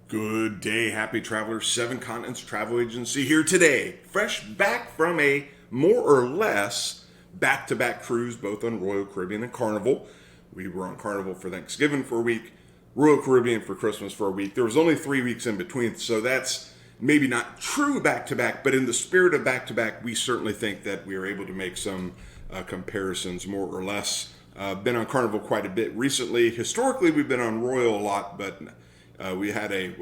Good day, happy travelers. Seven Continents Travel Agency here today. Fresh back from a more or less back-to-back cruise, both on Royal Caribbean and Carnival. We were on Carnival for Thanksgiving for a week, Royal Caribbean for Christmas for a week. There was only 3 weeks in between, so that's maybe not true back-to-back, but in the spirit of back-to-back, we certainly think that we are able to make some comparisons, more or less. Been on Carnival quite a bit recently. Historically, we've been on Royal a lot, but we had a,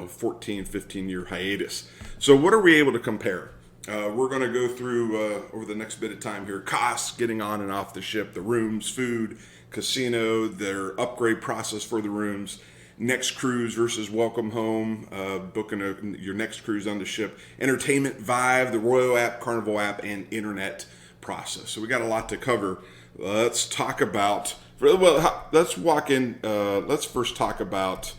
14, 15-year hiatus. So what are we able to compare? We're going to go through, over the next bit of time here, costs, getting on and off the ship, the rooms, food, casino, their upgrade process for the rooms, next cruise versus welcome home, booking your next cruise on the ship, entertainment vibe, the Royal Ap, Carnival Ap, and internet process. So we got a lot to cover. Let's talk about, let's first talk about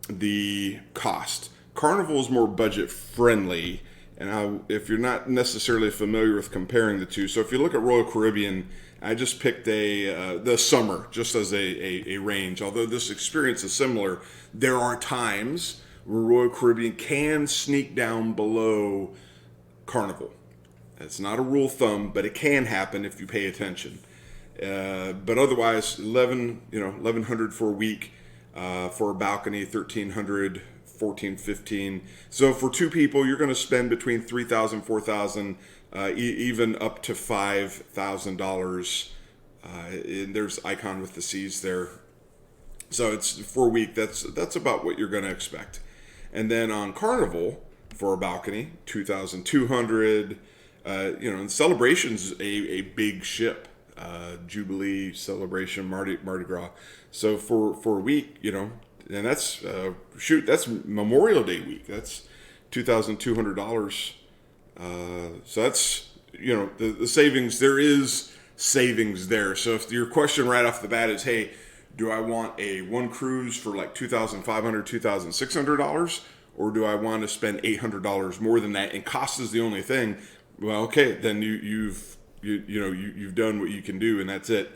the cost. Carnival is more budget friendly, and if you're not necessarily familiar with comparing the two, so if you look at Royal Caribbean, I just picked the summer just as a range. Although this experience is similar, there are times where Royal Caribbean can sneak down below Carnival. It's not a rule of thumb, but it can happen if you pay attention. But otherwise, $1,100 for a week. For a balcony, $1,300, $1,400, $1,500. So for two people, you're going to spend between $3,000, $4,000, even up to $5,000. And there's Icon with the Seas there. So it's for a week. That's about what you're going to expect. And then on Carnival for a balcony, $2,200. And Celebration's a big ship. Jubilee, Celebration, Mardi Gras. So for a week, and that's that's Memorial Day week. That's $2,200. So that's the savings. There is savings there. So if your question right off the bat is, hey, do I want a one cruise for like $2,500, $2,600, or do I want to spend $800 more than that? And cost is the only thing. Well, okay, then you've done what you can do, and that's it.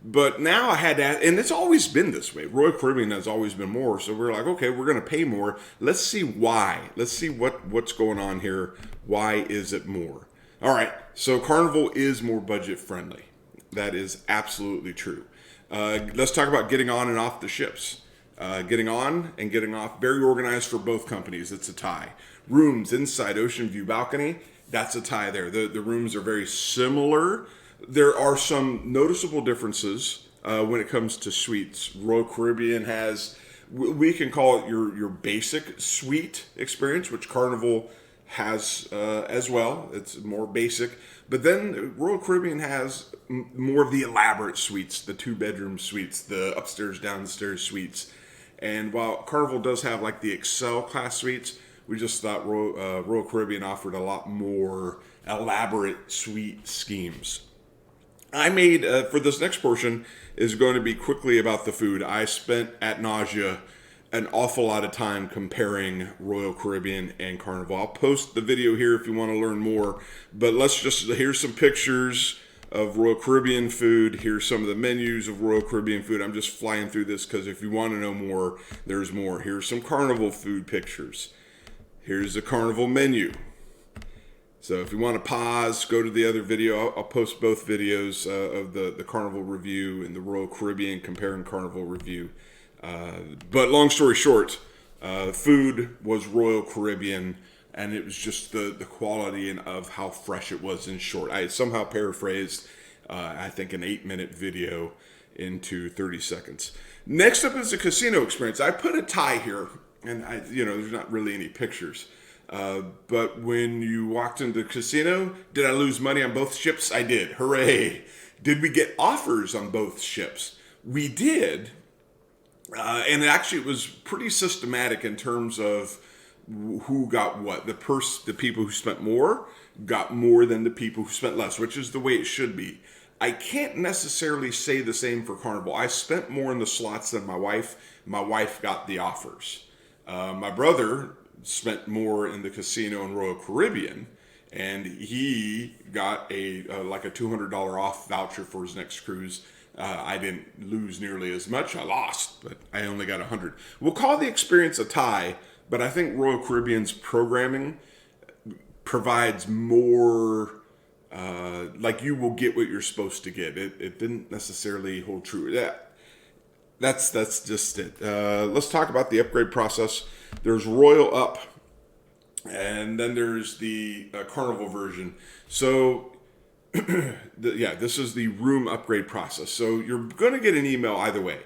But now I had to, and it's always been this way. Royal Caribbean has always been more. So we're like, okay, we're going to pay more. Let's see why. Let's see what's going on here. Why is it more? All right. So Carnival is more budget friendly. That is absolutely true. Let's talk about getting on and off the ships. Getting on and getting off, very organized for both companies. It's a tie. Rooms inside OceanView balcony. That's a tie there. The rooms are very similar. There are some noticeable differences when it comes to suites. Royal Caribbean has, we can call it your basic suite experience, which Carnival has as well. It's more basic. But then Royal Caribbean has more of the elaborate suites, the 2-bedroom suites, the upstairs, downstairs suites. And while Carnival does have like the Excel class suites, we just thought Royal Caribbean offered a lot more elaborate suite schemes. I made, for this next portion, is going to be quickly about the food. I spent ad nausea an awful lot of time comparing Royal Caribbean and Carnival. I'll post the video here if you want to learn more. But here's some pictures of Royal Caribbean food. Here's some of the menus of Royal Caribbean food. I'm just flying through this because if you want to know more, there's more. Here's some Carnival food pictures. Here's the Carnival menu. So if you want to pause, go to the other video. I'll post both videos of the Carnival review and the Royal Caribbean comparing Carnival review. But long story short, food was Royal Caribbean, and it was just the quality and of how fresh it was in short. I somehow paraphrased, I think, an 8-minute video into 30 seconds. Next up is the casino experience. I put a tie here, and there's not really any pictures. But when you walked into the casino, did I lose money on both ships? I did. Hooray. Did we get offers on both ships? We did. And actually it was pretty systematic in terms of who got what. The people who spent more got more than the people who spent less, which is the way it should be. I can't necessarily say the same for Carnival. I spent more in the slots than my wife. My wife got the offers. My brother spent more in the casino in Royal Caribbean, and he got a $200 off voucher for his next cruise. I didn't lose nearly as much. I lost, but I only got 100. We'll call the experience a tie, but I think Royal Caribbean's programming provides more, like you will get what you're supposed to get. It didn't necessarily hold true. That's just it. Let's talk about the upgrade process. There's Royal Up, and then there's the Carnival version. So, this is the room upgrade process. So you're going to get an email either way.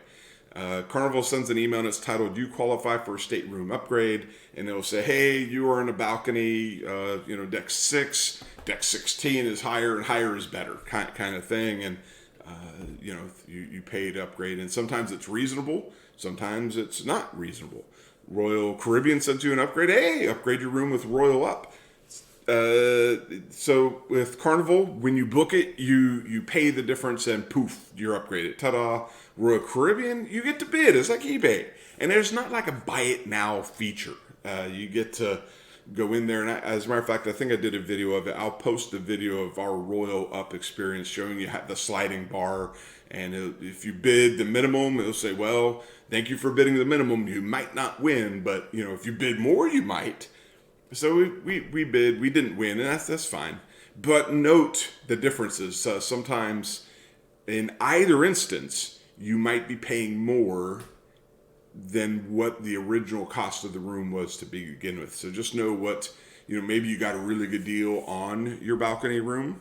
Carnival sends an email and it's titled, "You qualify for a stateroom upgrade," and it'll say, "Hey, you are in a balcony, deck 6, deck 16 is higher and higher is better," kind of thing. And you pay to upgrade, and sometimes it's reasonable, sometimes it's not reasonable. Royal Caribbean sends you an upgrade. Hey, upgrade your room with Royal Up. So with Carnival, when you book it, you pay the difference and poof, you're upgraded. Ta-da! Royal Caribbean, you get to bid. It's like eBay, and there's not like a buy it now feature. You get to go in there, and as a matter of fact, I think I did a video of it. I'll post a video of our Royal Up experience showing you the sliding bar, and if you bid the minimum, it'll say, "Well, thank you for bidding the minimum. You might not win, but if you bid more, you might." So we bid, we didn't win, and that's fine. But note the differences. Sometimes, in either instance, you might be paying more than what the original cost of the room was to begin with. So just know maybe you got a really good deal on your balcony room,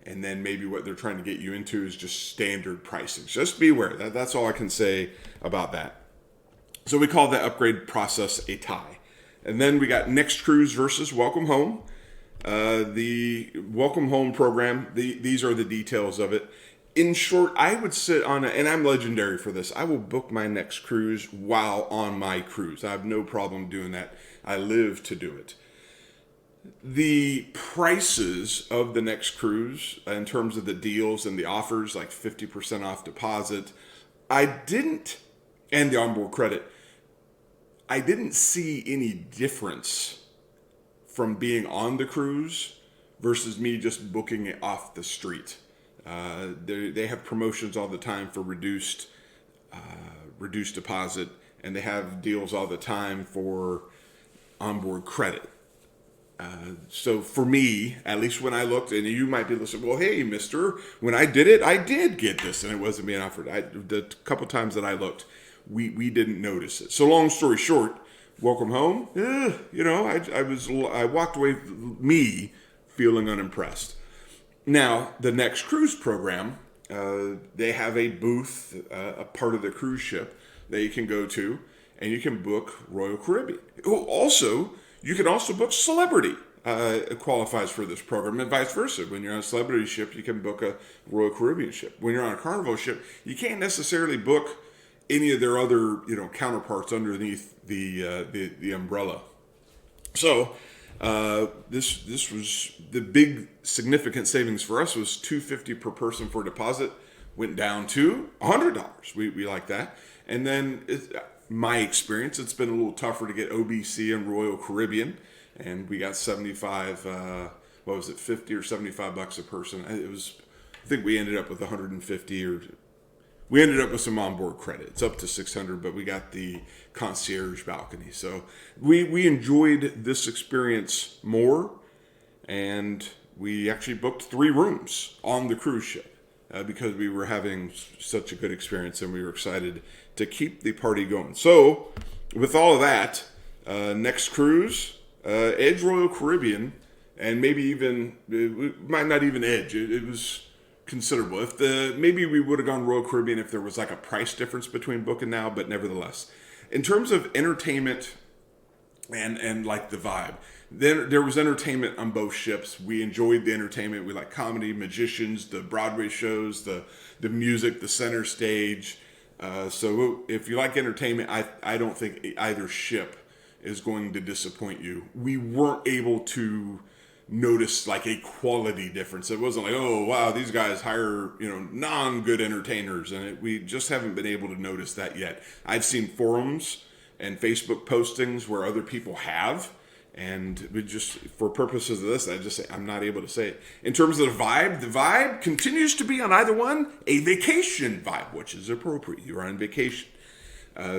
and then maybe what they're trying to get you into is just standard pricing. So just be aware. That's all I can say about that. So we call that upgrade process a tie. And then we got Next Cruise versus Welcome Home. The Welcome Home program, these are the details of it. In short, I would sit on and I'm legendary for this, I will book my next cruise while on my cruise. I have no problem doing that. I live to do it. The prices of the next cruise, in terms of the deals and the offers, like 50% off deposit, and the onboard credit, I didn't see any difference from being on the cruise versus me just booking it off the street. They have promotions all the time for reduced deposit, and they have deals all the time for onboard credit. So for me, at least when I looked, and you might be listening, well, hey, mister, when I did it, I did get this, and it wasn't being offered. The couple times that I looked, we didn't notice it. So long story short, Welcome Home, I walked away, me, feeling unimpressed. Now, the Next Cruise program, they have a booth, a part of the cruise ship that you can go to, and you can book Royal Caribbean. You can also book Celebrity. It qualifies for this program, and vice versa. When you're on a Celebrity ship, you can book a Royal Caribbean ship. When you're on a Carnival ship, you can't necessarily book any of their other counterparts underneath the umbrella. So this was the big significant savings for us was $250 per person for a deposit, went down to $100. We like that. And then my experience, it's been a little tougher to get OBC and Royal Caribbean, and we got 75 50 or 75 bucks a person. I think we ended up with 150, or we ended up with some onboard credit. It's up to 600, but we got the concierge balcony. So we enjoyed this experience more, and we actually booked 3 rooms on the cruise ship because we were having such a good experience, and we were excited to keep the party going. So with all of that, next cruise, edge Royal Caribbean, and maybe even, it might not even edge. It was considerable. Maybe we would have gone Royal Caribbean if there was like a price difference between book and now, but nevertheless. In terms of entertainment and like the vibe, there was entertainment on both ships. We enjoyed the entertainment. We like comedy, magicians, the Broadway shows, the music, the center stage. So if you like entertainment, I don't think either ship is going to disappoint you. We weren't able to notice like a quality difference. It wasn't like, oh wow, these guys hire non-good entertainers, and we just haven't been able to notice that yet. I've seen forums and Facebook postings where other people have, And we just, for purposes of this, I just say I'm not able to say it. In terms of the vibe continues to be on either one a vacation vibe, which is appropriate. You're on vacation.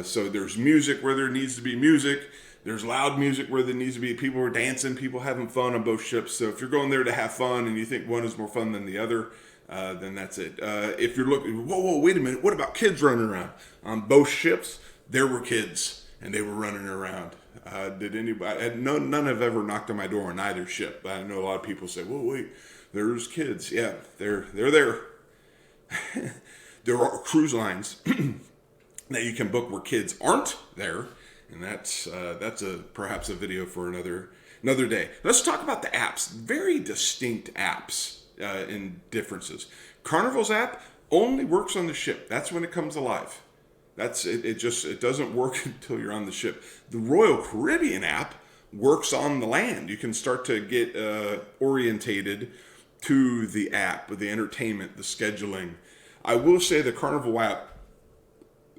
So there's music where there needs to be music. There's loud music where there needs to be people are dancing, people having fun on both ships. So if you're going there to have fun and you think one is more fun than the other, then that's it. If you're looking, whoa, wait a minute, what about kids running around? On both ships, there were kids and they were running around. Did anybody? None have ever knocked on my door on either ship. I know a lot of people say, "Whoa, wait, there's kids." Yeah, they're there. There are cruise lines that you can book where kids aren't there, and that's perhaps a video for another day. Let's talk about the apps. Very distinct apps in differences. Carnival's app only works on the ship. That's when it comes alive. That's it. It doesn't work until you're on the ship. The Royal Caribbean app works on the land. You can start to get orientated to the app, the entertainment, the scheduling. I will say the Carnival app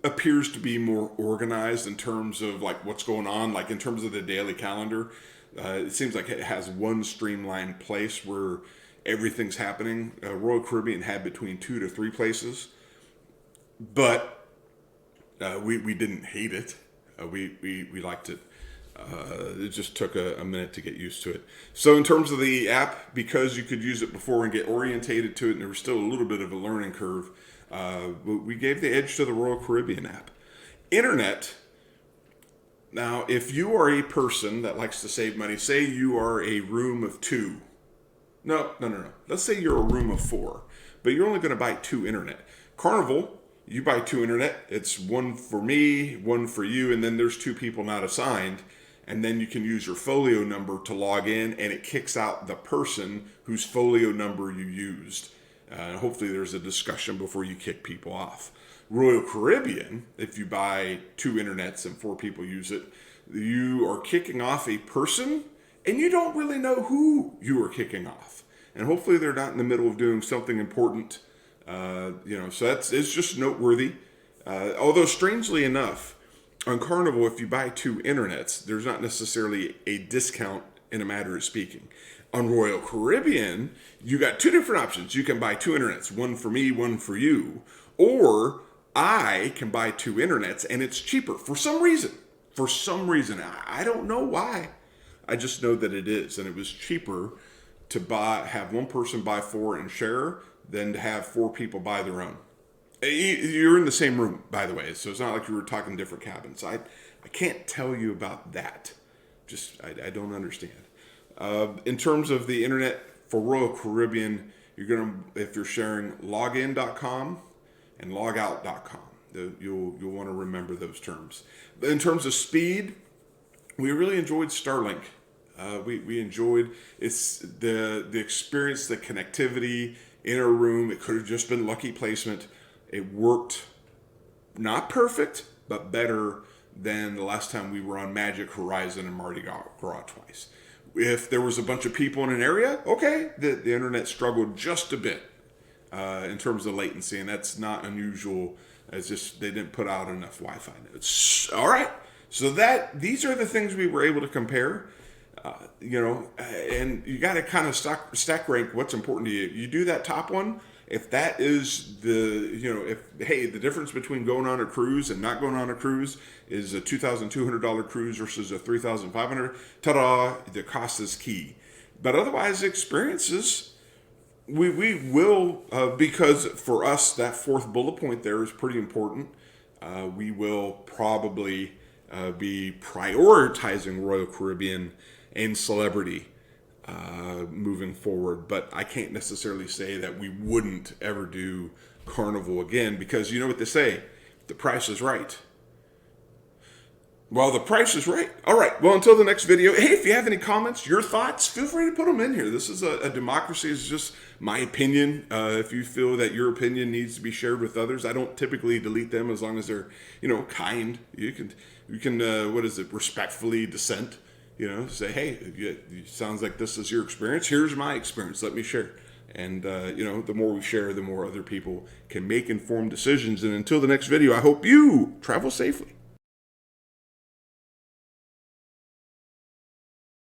appears to be more organized in terms of like what's going on, like in terms of the daily calendar. It seems like it has one streamlined place where everything's happening. Royal Caribbean had between 2 to 3 places, but we didn't hate it. We liked it. It just took a minute to get used to it. So in terms of the app, because you could use it before and get orientated to it, and there was still a little bit of a learning curve, we gave the edge to the Royal Caribbean app. Internet. Now, if you are a person that likes to save money, say you are a room of 2. No. Let's say you're a room of 4, but you're only going to buy 2 internet. Carnival, you buy 2 internet. It's one for me, one for you, and then there's 2 people not assigned. And then you can use your folio number to log in, and it kicks out the person whose folio number you used. Hopefully there's a discussion before you kick people off. Royal Caribbean, if you buy 2 internets and 4 people use it, you are kicking off a person, and you don't really know who you are kicking off. And hopefully they're not in the middle of doing something important. So it's just noteworthy. Although strangely enough, on Carnival, if you buy 2 internets, there's not necessarily a discount in a matter of speaking. On Royal Caribbean, you got 2 different options. You can buy 2 internets, one for me, one for you, or I can buy 2 internets and it's cheaper for some reason. For some reason, I don't know why. I just know that it is, and it was cheaper to have one person buy 4 and share than to have 4 people buy their own. You're in the same room, by the way, so it's not like you were talking different cabins. I can't tell you about that. I don't understand. In terms of the internet for Royal Caribbean, if you're sharing login.com and logout.com. You'll want to remember those terms. In terms of speed, we really enjoyed Starlink. We enjoyed the experience, the connectivity in a room. It could have just been lucky placement. It worked not perfect, but better than the last time we were on Magic Horizon and Mardi Gras twice. If there was a bunch of people in an area, okay, the internet struggled just a bit in terms of latency, and that's not unusual. It's just they didn't put out enough Wi-Fi nodes. All right, so these are the things we were able to compare. And you got to kind of stack rank what's important to you. You do that top one. If that is the difference between going on a cruise and not going on a cruise is a $2,200 cruise versus a $3,500, ta-da, the cost is key. But otherwise, experiences, we will, because for us, that 4th bullet point there is pretty important. We will probably be prioritizing Royal Caribbean and Celebrity moving forward, but I can't necessarily say that we wouldn't ever do Carnival again, because you know what they say, the price is right. Well, the price is right. All right, well, until the next video, hey, if you have any comments, your thoughts, feel free to put them in here. This is a democracy. It's just my opinion. If you feel that your opinion needs to be shared with others, I don't typically delete them as long as they're, kind. You can respectfully dissent. Say, hey, it sounds like this is your experience. Here's my experience. Let me share. And, the more we share, the more other people can make informed decisions. And until the next video, I hope you travel safely.